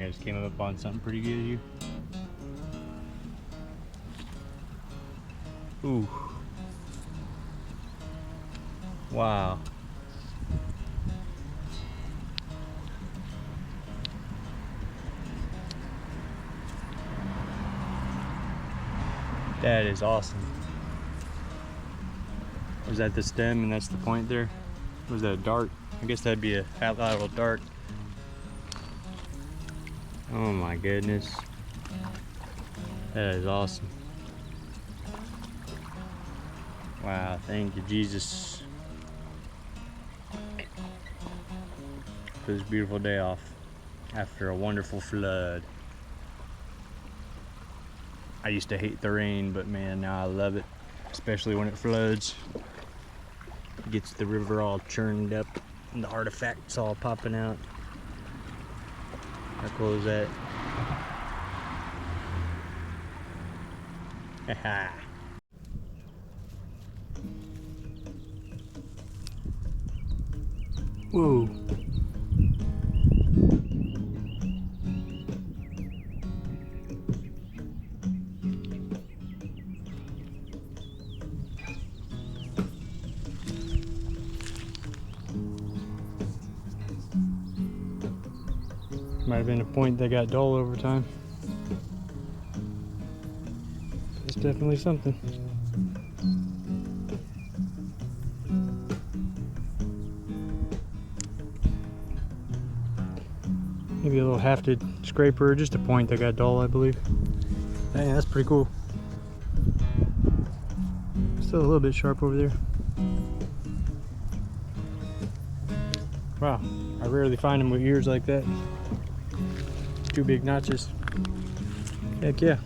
You guys came up on something pretty good here. Ooh. Wow. That is awesome. Was that the stem and that's the point there? Was that a dart? I guess that'd be a lateral dart. Oh my goodness. That is awesome. Wow, thank you, Jesus, for this beautiful day off after a wonderful flood. I used to hate the rain, but man, now I love it, especially when it floods. It gets the river all churned up and the artifacts all popping out. How cool is that? Haha. Whoa. Might have been a point that got dull over time. It's definitely something. Maybe a little hafted scraper, just a point that got dull, I believe. Dang, that's pretty cool. Still a little bit sharp over there. Wow, I rarely find them with ears like that. 2 big notches. Heck yeah.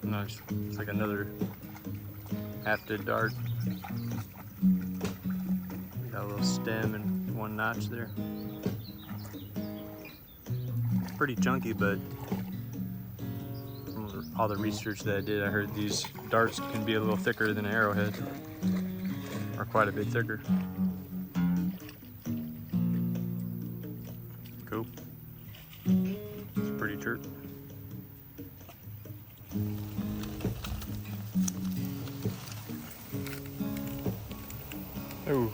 Nice. It's like another hafted dart. Got a little stem and 1 notch there. It's pretty chunky, but from all the research that I did, I heard these darts can be a little thicker than an arrowhead, or quite a bit thicker. Cool. It's pretty chirp. Oh.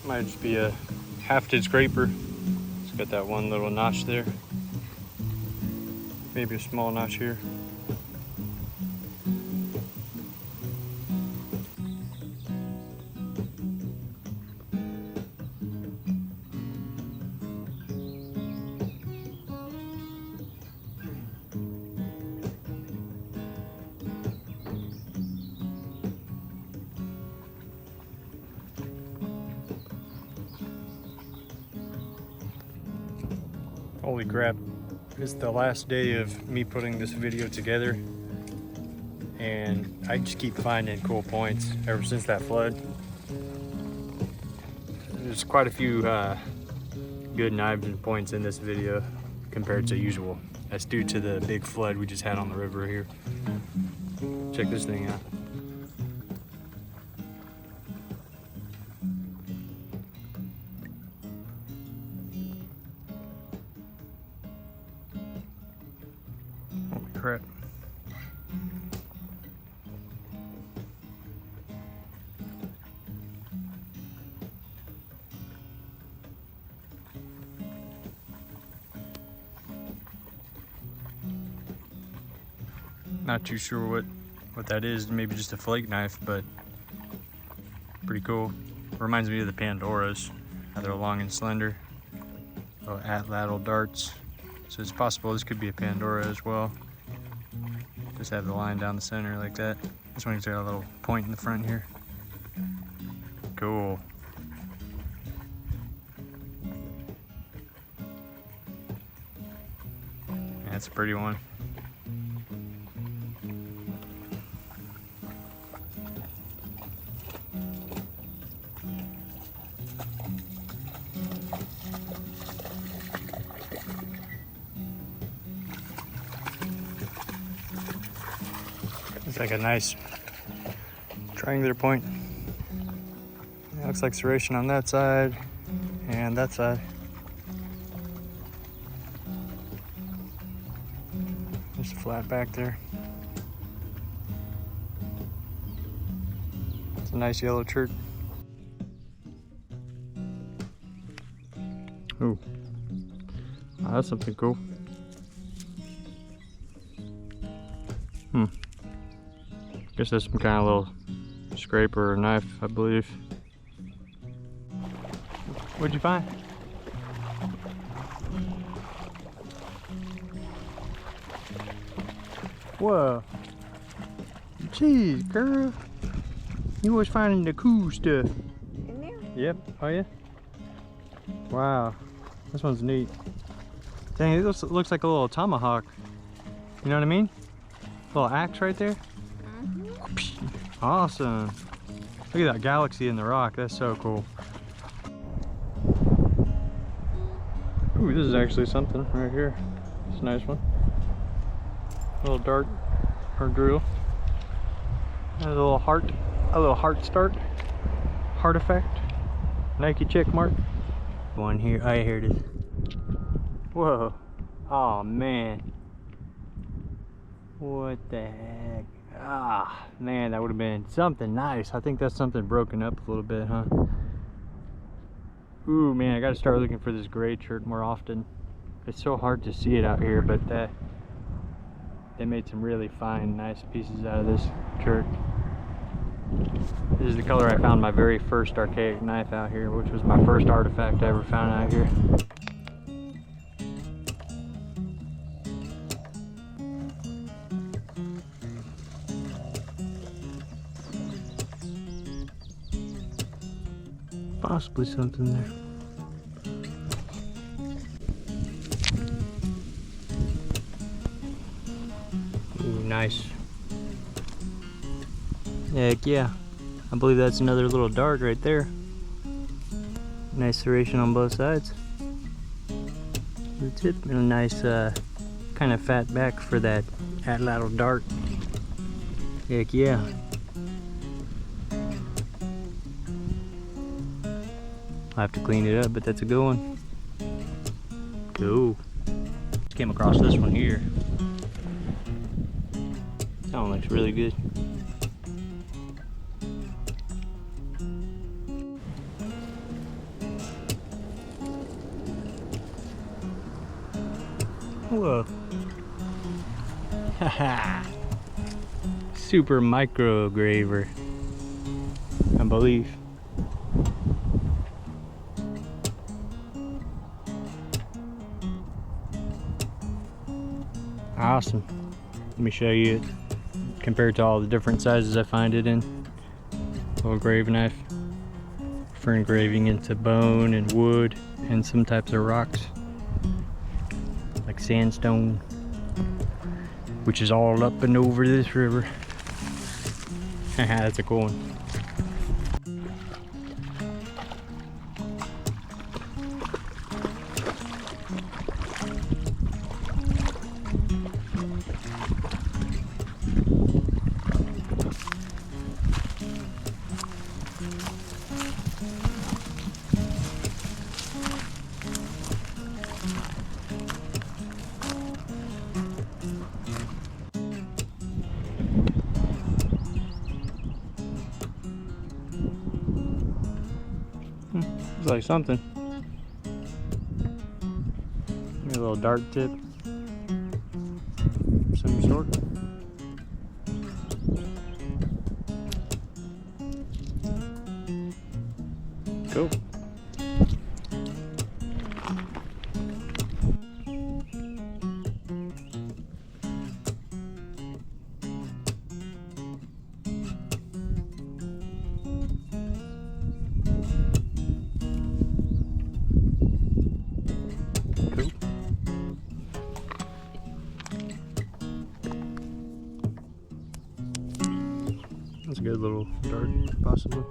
Might just be a hafted scraper. It's got that 1 little notch there. Maybe a small notch here. Holy crap, it's the last day of me putting this video together, and I just keep finding cool points ever since that flood. There's quite a few good knives and points in this video compared to usual. That's due to the big flood we just had on the river here. Check this thing out. Holy crap. Not too sure what that is, maybe just a flake knife, but pretty cool. Reminds me of the Pandoras, how they're long and slender. Little lateral darts. So it's possible this could be a Pandora as well. Just have the line down the center like that. This one's got a little point in the front here. Cool. That's a pretty one. It's like a nice triangular point. It looks like serration on that side and that side. There's a flat back there. It's a nice yellow chert. Ooh, oh, that's something cool. Guess that's some kind of little scraper or knife, I believe. What'd you find? Whoa. Jeez, girl. You always finding the cool stuff. In there? Yep. Oh, yeah? Wow. This one's neat. Dang, it looks like a little tomahawk. You know what I mean? Little axe right there. Awesome. Look at that galaxy in the rock. That's so cool. Ooh, this is actually something right here. It's a nice one. A little dart or drill. And a little heart start. Heart effect. Nike check mark. One here. Oh, yeah, here it is. Whoa. Oh, man. What the heck? Ah, man, that would have been something nice. I think that's something broken up a little bit, huh? Ooh, man, I gotta start looking for this gray chert more often. It's so hard to see it out here, but they made some really fine, nice pieces out of this chert. This is the color I found my very first archaic knife out here, which was my first artifact I ever found out here. Possibly something there. Ooh, nice. Heck yeah. I believe that's another little dart right there. Nice serration on both sides. The tip and a nice kind of fat back for that little dart. Heck yeah. I'll have to clean it up, but that's a good one. Cool. Came across this one here. That one looks really good. Whoa. Haha. Super micro graver, I believe. Awesome. Let me show you it compared to all the different sizes I find it in. Little grave knife for engraving into bone and wood and some types of rocks like sandstone, which is all up and over this river. That's a cool one. Looks like something. Maybe a little dart tip. Some sort. Cool. That's a good little dart, possibly.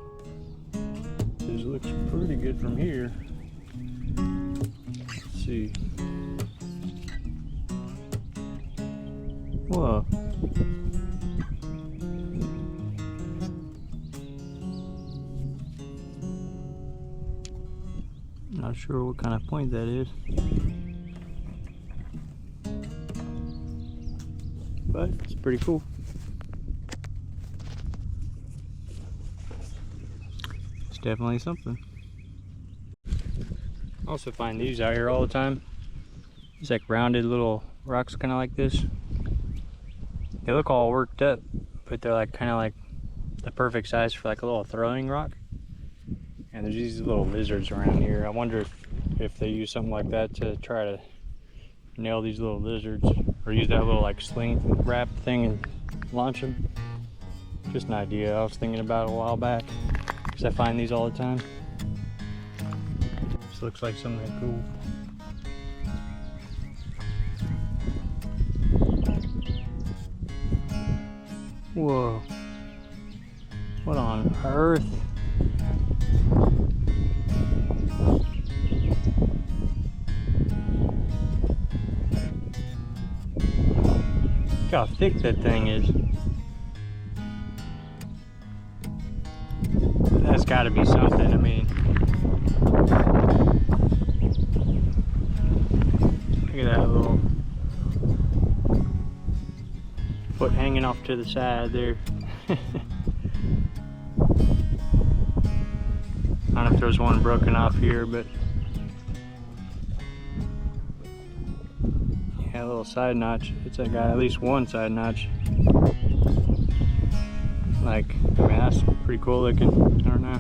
This looks pretty good from here. Let's see. Whoa. sure what kind of point that is, but it's pretty cool. It's definitely something. I also find these out here all the time. These like rounded little rocks, kind of like this. They look all worked up, but they're like kind of like the perfect size for like a little throwing rock. And there's these little lizards around here. I wonder if they use something like that to try to nail these little lizards, or use that little like sling wrap thing and launch them. Just an idea I was thinking about a while back, because I find these all the time. This looks like something cool. Whoa. What on earth? Look how thick that thing is. That's gotta be something, I mean. Look at that little foot hanging off to the side there. I don't know if there's one broken off here, but yeah, a little side notch. It's got at least one side notch. Like, I mean, that's pretty cool looking. I don't know.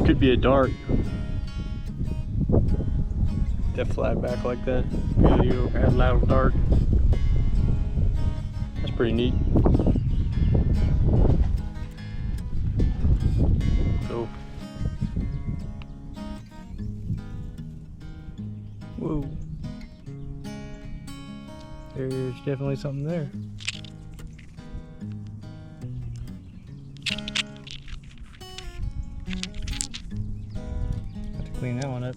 Could be a dart. That flat back like that. Yeah, you have a little dart. That's pretty neat. Cool. Whoa. There's definitely something there. Have to clean that one up.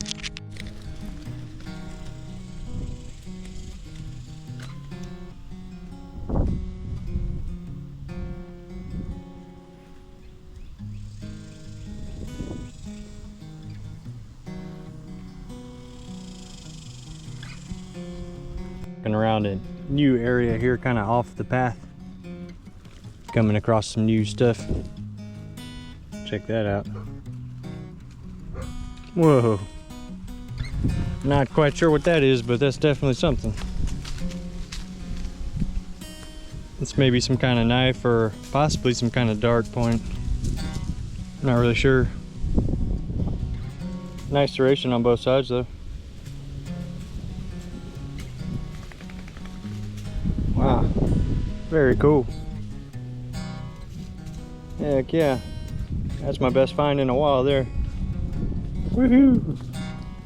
Around a new area here, kind of off the path, coming across some new stuff. Check that out. Whoa, not quite sure what that is, but that's definitely something. It's maybe some kind of knife or possibly some kind of dart point. I'm not really sure. Nice serration on both sides though. Wow, very cool. Heck yeah, that's my best find in a while there. Woohoo!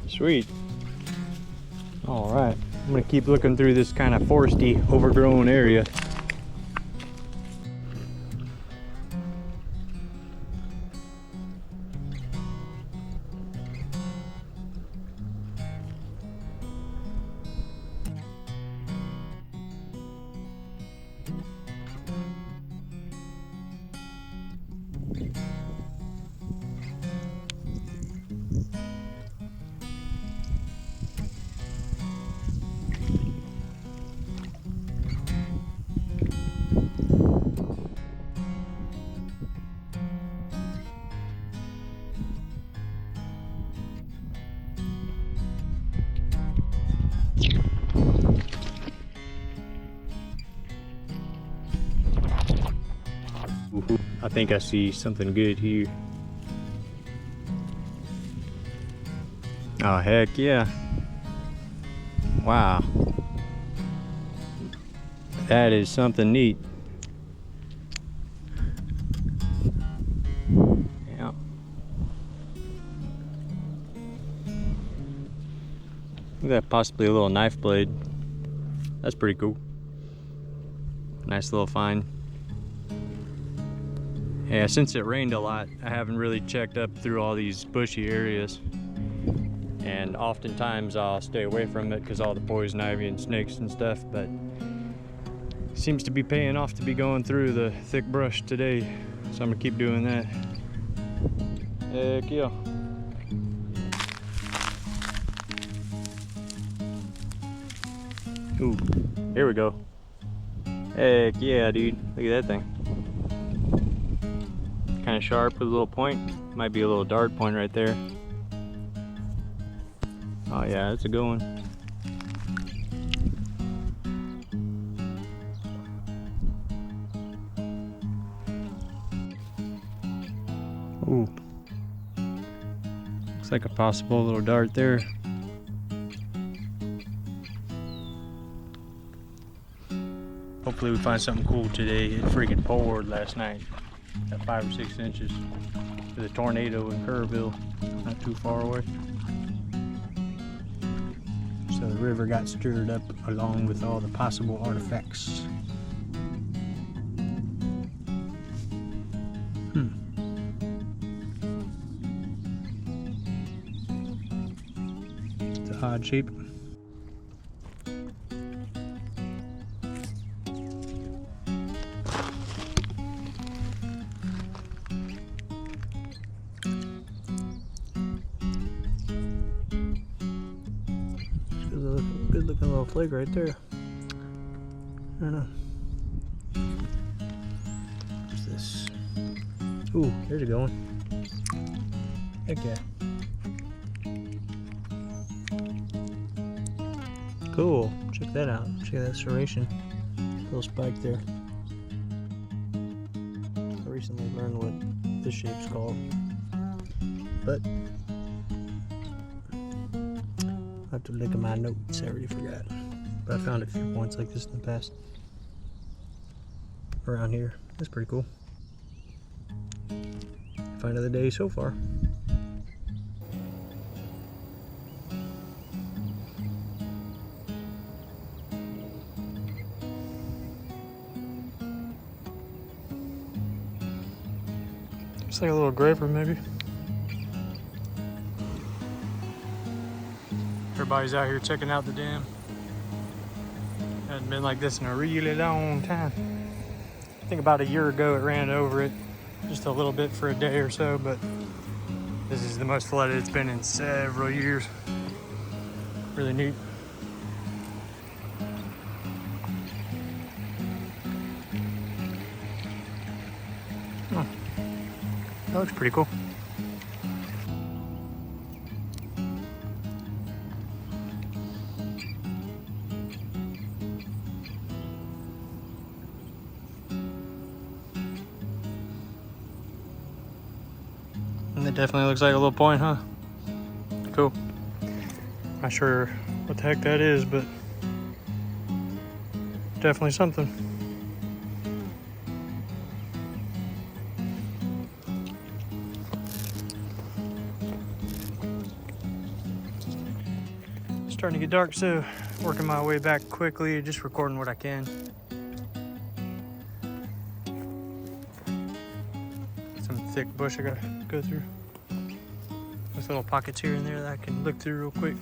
Sweet. All right, I'm gonna keep looking through this kind of foresty, overgrown area. I think I see something good here. Oh, heck yeah. Wow. That is something neat. Yeah. Look at that, possibly a little knife blade. That's pretty cool. Nice little find. Yeah, since it rained a lot, I haven't really checked up through all these bushy areas. And oftentimes I'll stay away from it because all the poison ivy and snakes and stuff, but it seems to be paying off to be going through the thick brush today. So I'm gonna keep doing that. Heck yeah. Ooh, here we go. Heck yeah, dude. Look at that thing. Kind of sharp with a little point. Might be a little dart point right there. Oh yeah, that's a good one. Ooh. Looks like a possible little dart there. Hopefully we find something cool today. It freaking poured last night. Got 5 or 6 inches. With a tornado in Kerrville, not too far away. So the river got stirred up along with all the possible artifacts. It's an odd shape. Good looking little flake right there. I don't know. What's this? Ooh, there's a good one. Heck yeah. Cool. Check that out. Check that serration. Little spike there. I recently learned what this shape's called. But I have to look at my notes, I already forgot. But I found a few points like this in the past. Around here. That's pretty cool. Find of the day so far. Looks like a little graver maybe. Everybody's out here checking out the dam. Hasn't been like this in a really long time. I think about a year ago it ran over it just a little bit for a day or so, but this is the most flooded it's been in several years. Really neat. Oh, that looks pretty cool. And it definitely looks like a little point, huh? Cool. Not sure what the heck that is, but definitely something. Starting to get dark, so working my way back quickly, just recording what I can. Some thick bush I gotta go through. With little pockets here and there that I can look through real quick.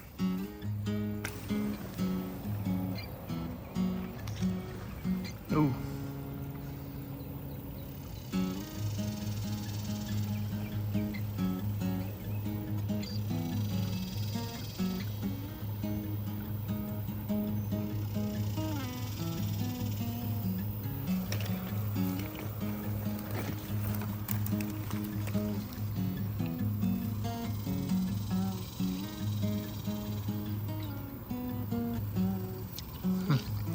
Ooh.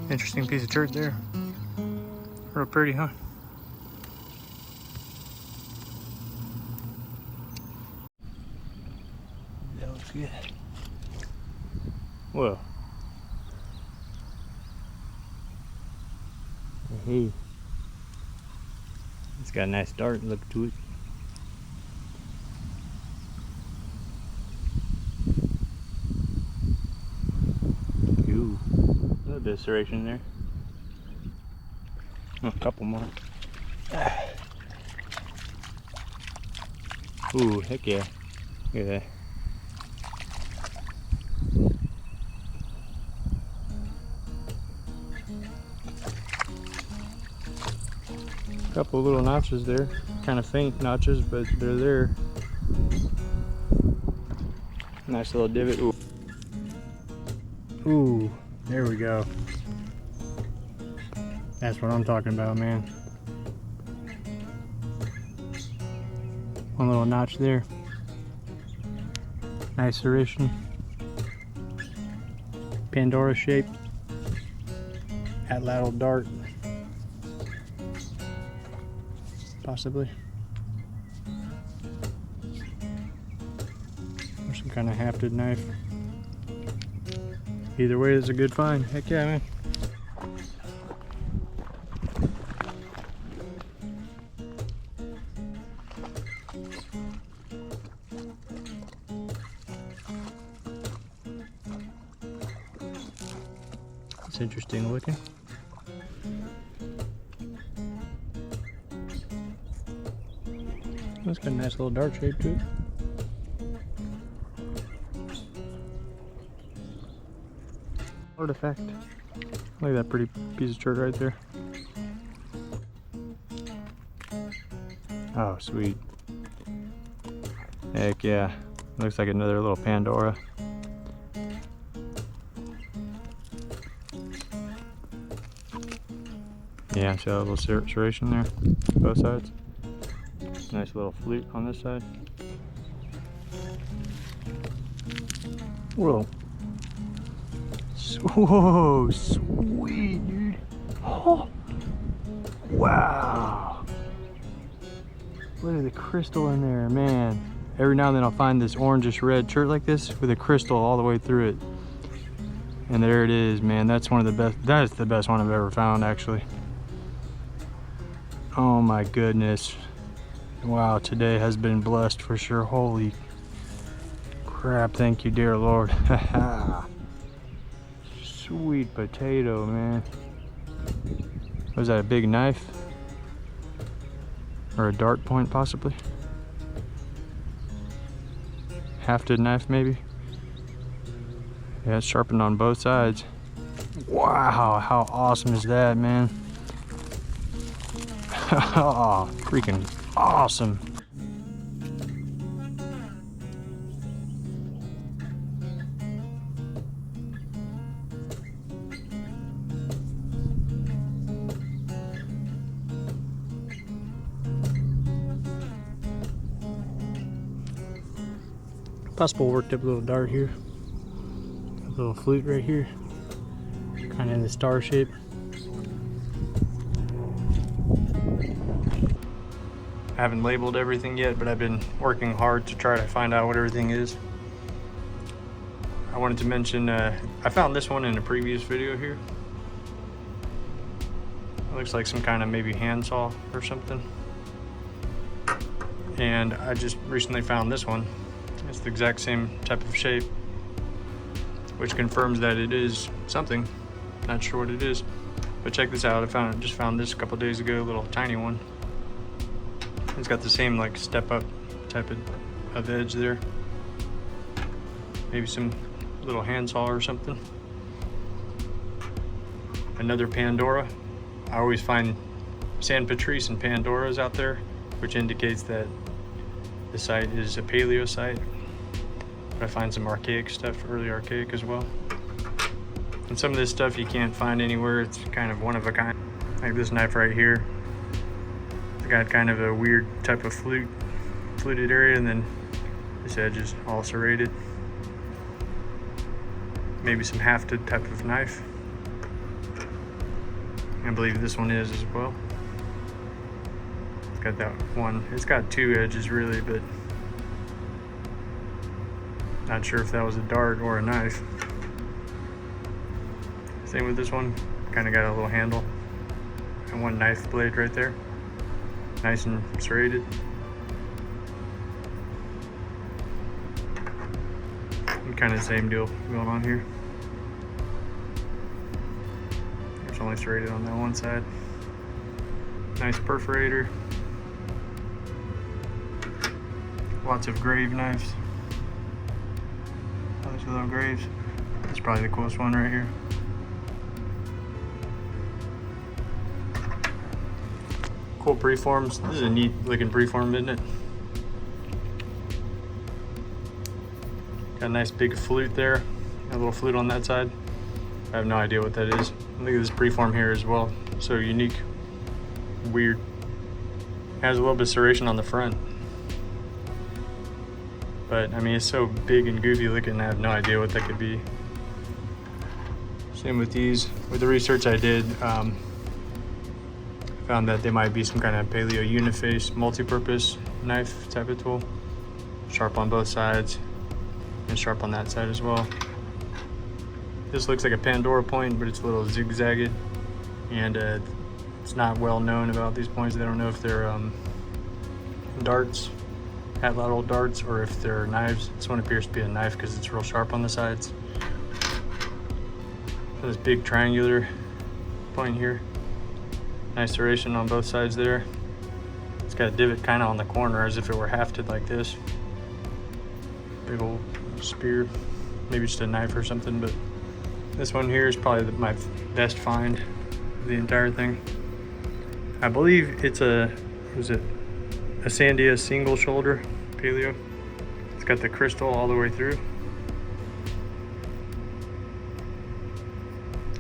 Interesting piece of chert there. Real pretty, huh? That looks good. Whoa. Hey. It's got a nice dart look to it. Ooh. A little bit of serration there. A couple more. Ooh, heck yeah. Look at that. Couple little notches there. Kind of faint notches, but they're there. Nice little divot. Ooh. Ooh, There we go. That's what I'm talking about, man. One little notch there. Nice serration. Pandora shape. Atlatl dart. Possibly. Or some kind of hafted knife. Either way, it's a good find. Heck yeah, man. It's interesting looking. It's got a nice little dart shape to it. Artifact. Look at that pretty piece of chert right there. Oh, sweet. Heck yeah. Looks like another little Pandora. Yeah, see that little serration there? Both sides. Nice little flute on this side. Whoa. Whoa, sweet, dude. Oh, wow. Look at the crystal in there, man. Every now and then I'll find this orangish red chert like this with a crystal all the way through it. And there it is, man. That's one of the best. That is the best one I've ever found, actually. Oh my goodness. Wow, today has been blessed for sure. Holy crap, thank you, dear Lord. Sweet potato, man. Was that a big knife? Or a dart point, possibly? Hafted knife, maybe? Yeah, it's sharpened on both sides. Wow, how awesome is that, man? Oh, freaking awesome. Possible worked up a little dart here. A little flute right here. Kind of in the star shape. I haven't labeled everything yet, but I've been working hard to try to find out what everything is. I wanted to mention, I found this one in a previous video here. It looks like some kind of maybe handsaw or something. And I just recently found this one. It's the exact same type of shape, which confirms that it is something. Not sure what it is, but check this out. I just found this a couple days ago, a little tiny one. It's got the same like step up type of edge there. Maybe some little handsaw or something. Another Pandora. I always find San Patrice and Pandoras out there, which indicates that the site is a paleo site. But I find some archaic stuff, early archaic as well. And some of this stuff you can't find anywhere. It's kind of one of a kind. Like this knife right here. It's got kind of a weird type of fluted area, and then this edge is all serrated. Maybe some hafted type of knife. I believe this one is as well. It's got that one. It's got two edges really, but not sure if that was a dart or a knife. Same with this one. Kind of got a little handle and one knife blade right there. Nice and serrated. And kind of the same deal going on here. It's only serrated on that one side. Nice perforator. Lots of grave knives. Those little graves. That's probably the coolest one right here. Cool preforms. This is a neat looking preform, isn't it? Got a nice big flute there. A little flute on that side. I have no idea what that is. Look at this preform here as well. So unique, weird. Has a little bit of serration on the front. But I mean, it's so big and goofy looking, I have no idea what that could be. Same with these. With the research I did, found that they might be some kind of paleo uniface multi-purpose knife type of tool. Sharp on both sides and sharp on that side as well. This looks like a Pandora point, but it's a little zigzagged, and it's not well known about these points. They don't know if they're darts, hat-level darts, or if they're knives. This one appears to be a knife because it's real sharp on the sides. So this big triangular point here. Nice serration on both sides there. It's got a divot kind of on the corner as if it were hafted like this. Big old spear, maybe just a knife or something, but this one here is probably my best find of the entire thing. I believe it's a Sandia single shoulder paleo. It's got the crystal all the way through.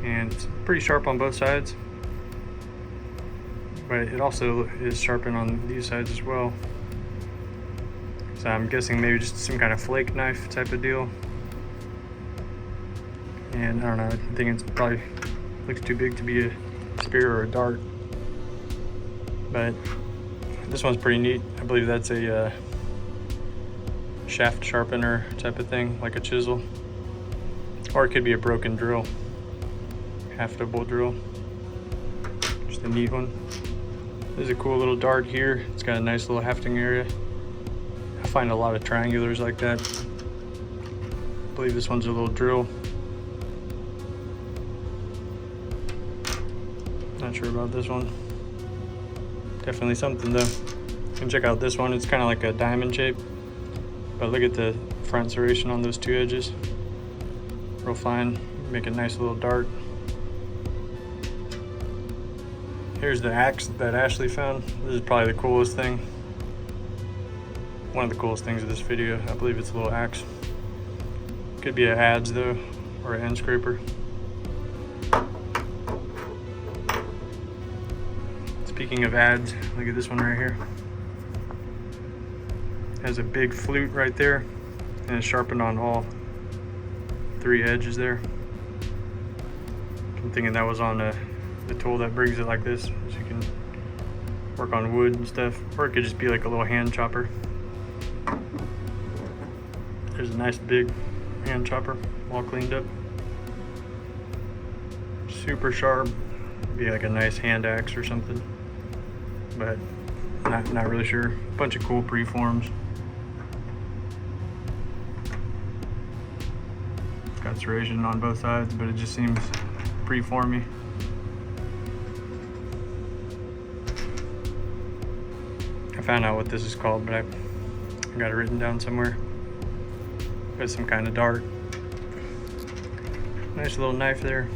And it's pretty sharp on both sides. But it also is sharpened on these sides as well. So I'm guessing maybe just some kind of flake knife type of deal. And I don't know, I think it's probably looks too big to be a spear or a dart. But this one's pretty neat. I believe that's a shaft sharpener type of thing, like a chisel. Or it could be a broken drill, haftable drill. Just a neat one. There's a cool little dart here. It's got a nice little hafting area. I find a lot of triangulars like that. I believe this one's a little drill. Not sure about this one. Definitely something though. You can check out this one. It's kind of like a diamond shape. But look at the front serration on those two edges. Real fine. Make a nice little dart. Here's the axe that Ashley found. This is probably the coolest thing. One of the coolest things of this video. I believe it's a little axe. Could be an adze though, or an end scraper. Speaking of adze, look at this one right here. It has a big flute right there, and it's sharpened on all three edges there. I'm thinking that was on the tool that brings it like this, so you can work on wood and stuff, or it could just be like a little hand chopper. There's a nice big hand chopper, all cleaned up. Super sharp, be like a nice hand axe or something, but not really sure. Bunch of cool preforms. Got serration on both sides, but it just seems preformy. I found out what this is called, but I got it written down somewhere. Got some kind of dart. Nice little knife there.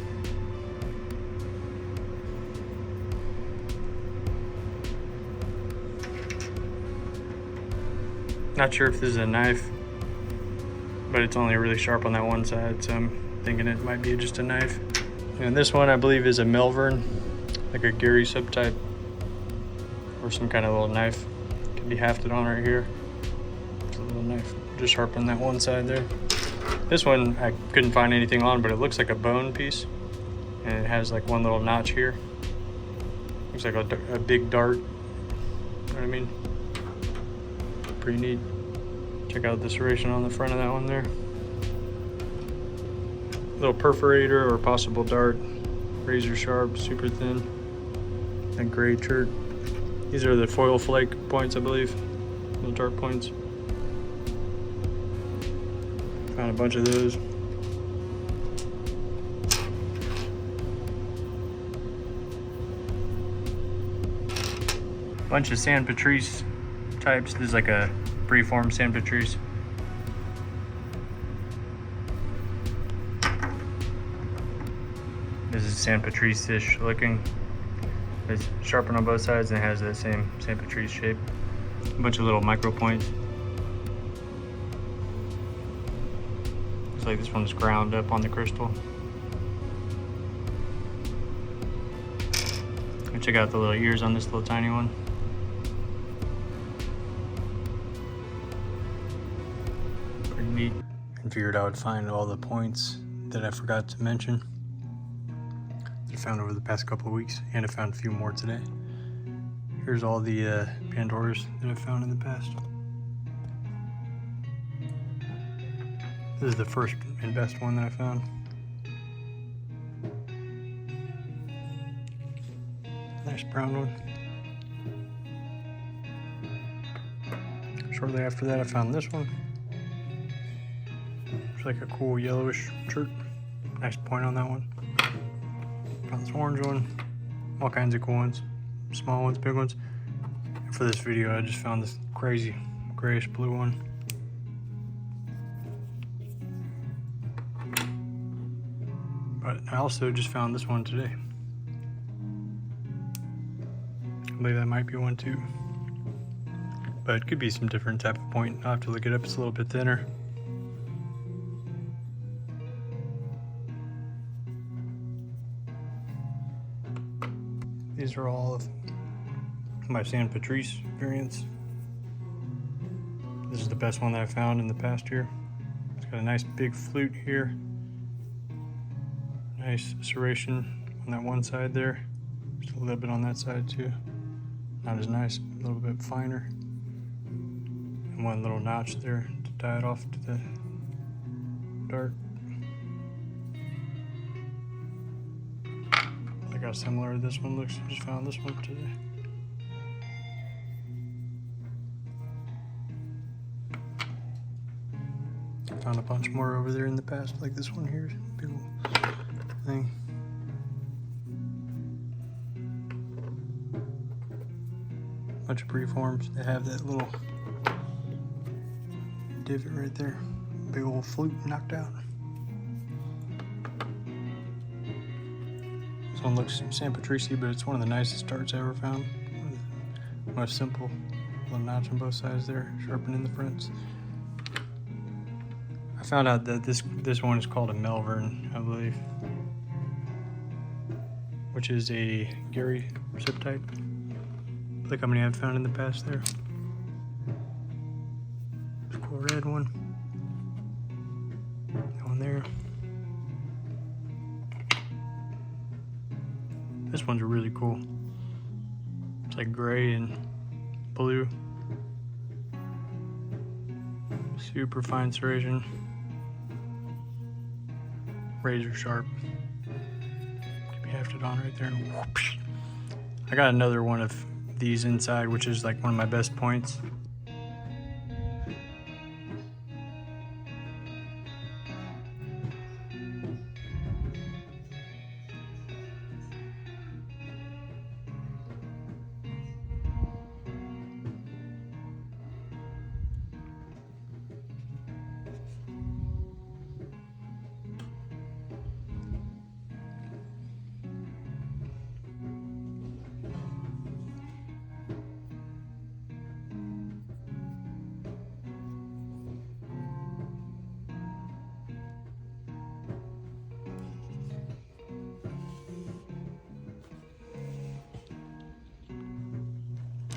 Not sure if this is a knife, but it's only really sharp on that one side, so I'm thinking it might be just a knife. And this one I believe is a Melvern, like a Gary subtype, or some kind of little knife. Could be hafted on right here. It's a little knife, just sharp on that one side there. This one I couldn't find anything on, but it looks like a bone piece, and it has like one little notch here. Looks like a big dart. You know what I mean? Pretty neat. Check out the serration on the front of that one there. Little perforator or possible dart. Razor sharp, super thin. And gray chert. These are the foil flake points, I believe. Little dart points. Found a bunch of those. Bunch of San Patrice types. This is like a preformed San Patrice. This is San Patrice-ish looking. It's sharpened on both sides and it has that same San Patrice shape. A bunch of little micro points. Looks like this one's ground up on the crystal. Check out the little ears on this little tiny one. Pretty neat. And figured I would find all the points that I forgot to mention that I found over the past couple of weeks, and I found a few more today. Here's all the Pandoras that I found in the past. This is the first and best one that I found. Nice brown one. Shortly after that I found this one. It's like a cool yellowish shirt. Nice point on that one. Found this orange one. All kinds of cool ones. Small ones, big ones. And for this video I just found this crazy grayish blue one. But I also just found this one today. I believe that might be one too. But it could be some different type of point. I'll have to look it up. It's a little bit thinner. These are all of my San Patrice variants. This is the best one that I found in the past year. It's got a nice big flute here. Nice serration on that one side there. Just a little bit on that side too. Not as nice, a little bit finer. And one little notch there to tie it off to the dart. Look how similar this one looks. I just found this one today. Found a bunch more over there in the past, like this one here. Big old thing. Bunch of preforms. They have that little divot right there. Big old flute knocked out. This one looks San Patrice, but it's one of the nicest darts I ever found. Most simple. Little notch on both sides there, sharpening the fronts. I found out that this one is called a Melvern, I believe, which is a Gary sip type. Look how many I've found in the past there. There's a cool red one. That one there. This one's really cool. It's like gray and blue. Super fine serration. Razor sharp. Could be hefted on right there. And whoosh. I got another one of these inside, which is like one of my best points.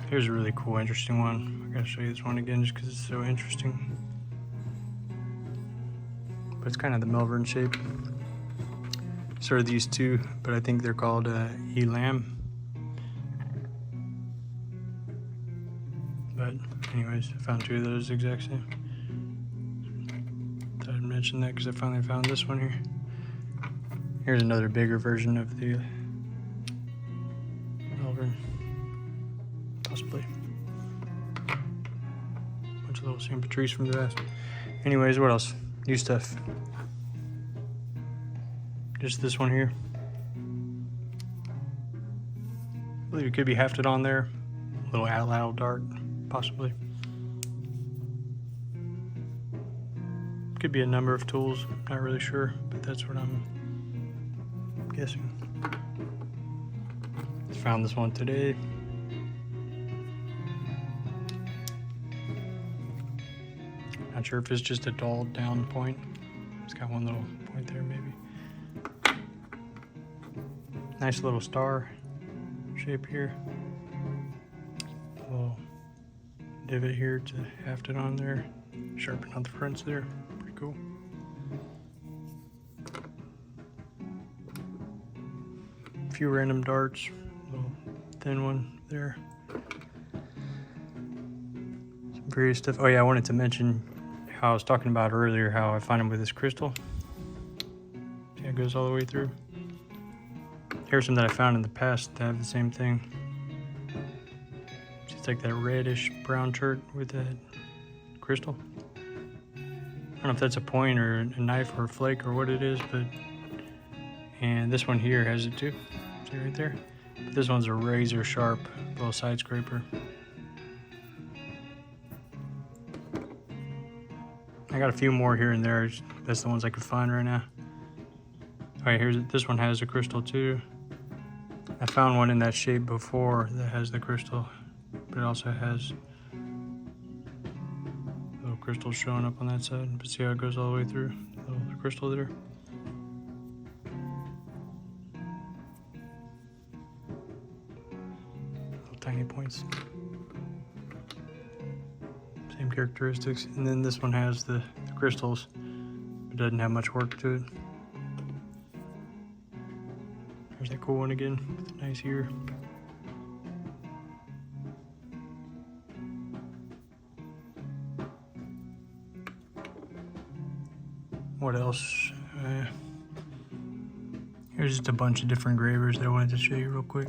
Here's a really cool, interesting one. I gotta show you this one again just because it's so interesting. But it's kind of the Melvern shape. So are these two, but I think they're called elam. But anyways, I found two of those exact same. Thought I'd mention that because I finally found this one here. Here's another bigger version of the Melvern. Possibly. Bunch of little San Patrice from the past. Anyways, what else? New stuff. Just this one here. I believe it could be hefted on there. A little out dart, possibly. Could be a number of tools, not really sure, but that's what I'm guessing. Found this one today. Not sure if it's just a dulled down point. It's got one little point there maybe. Nice little star shape shape here. A little divot here to haft it on there. Sharpen out the fronts there. Pretty cool. A few random darts. A little thin one there. Some various stuff. Oh yeah, I wanted to mention how I was talking about earlier, how I find them with this crystal. See how it goes all the way through. Here's some that I found in the past that have the same thing. It's like that reddish brown shirt with that crystal. I don't know if that's a point or a knife or a flake or what it is, but and this one here has it too. See right there? But this one's a razor sharp little side scraper. I got a few more here and there. That's the ones I could find right now. Alright, here's this one has a crystal too. I found one in that shape before that has the crystal, but it also has little crystals showing up on that side. But see how it goes all the way through? The little crystal there. Little tiny points. Same characteristics. And then this one has the crystals, but doesn't have much work to it. There's that cool one again, with a nice ear. What else? Here's just a bunch of different gravers that I wanted to show you real quick.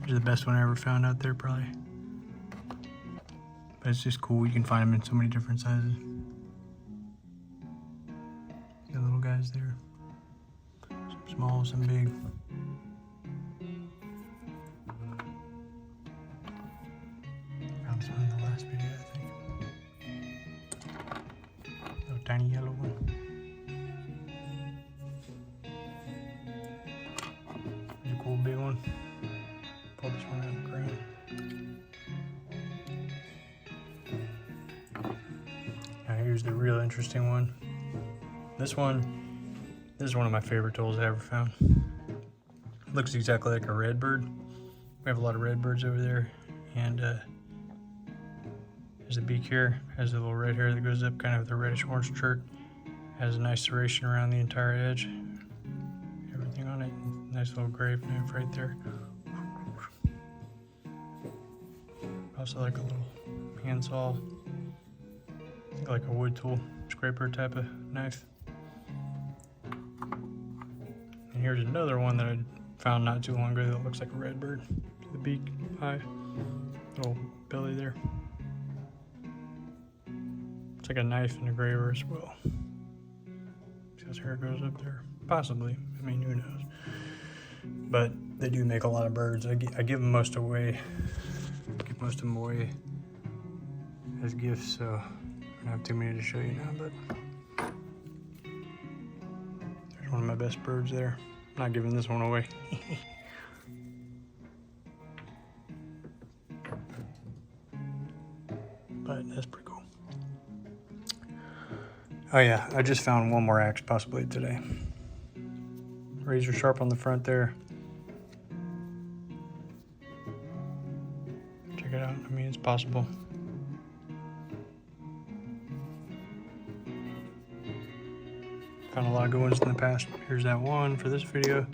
This is the best one I ever found out there, probably. But it's just cool, you can find them in so many different sizes. The little guys there. Some small, some big. Found some in the last video, I think. Little tiny yellow one. There's a cool big one. Pull this one out of the ground. Now here's the real interesting one. This is one of my favorite tools I ever found. It looks exactly like a redbird. We have a lot of redbirds over there, and there's a beak here. Has a little red hair that goes up, kind of the reddish orange shirt. Has a nice serration around the entire edge. Everything on it. Nice little grave knife right there. Also like a little handsaw, like a wood tool, scraper type of knife. And here's another one that I found not too long ago that looks like a redbird. The beak, eye, little belly there. It's like a knife and a graver as well. See how hair goes up there? Possibly. I mean, who knows? But they do make a lot of birds. I give them most away. Give most of them away as gifts, so I don't have too many to show you now, but there's one of my best birds there. I'm not giving this one away. But that's pretty cool. Oh yeah, I just found one more axe possibly today. Razor sharp on the front there. Check it out. I mean, it's possible. Found a lot of good ones in the past. Here's that one for this video.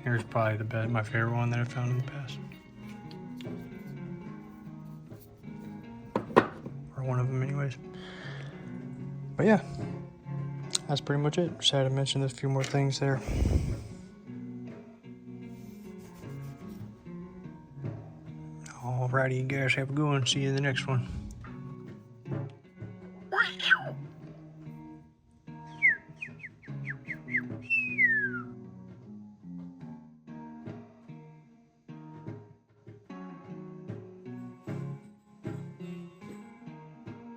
Here's probably the best, my favorite one that I found in the past. Or one of them anyways. But yeah, that's pretty much it. Just had to mention a few more things there. Alrighty, you guys have a good one. See you in the next one.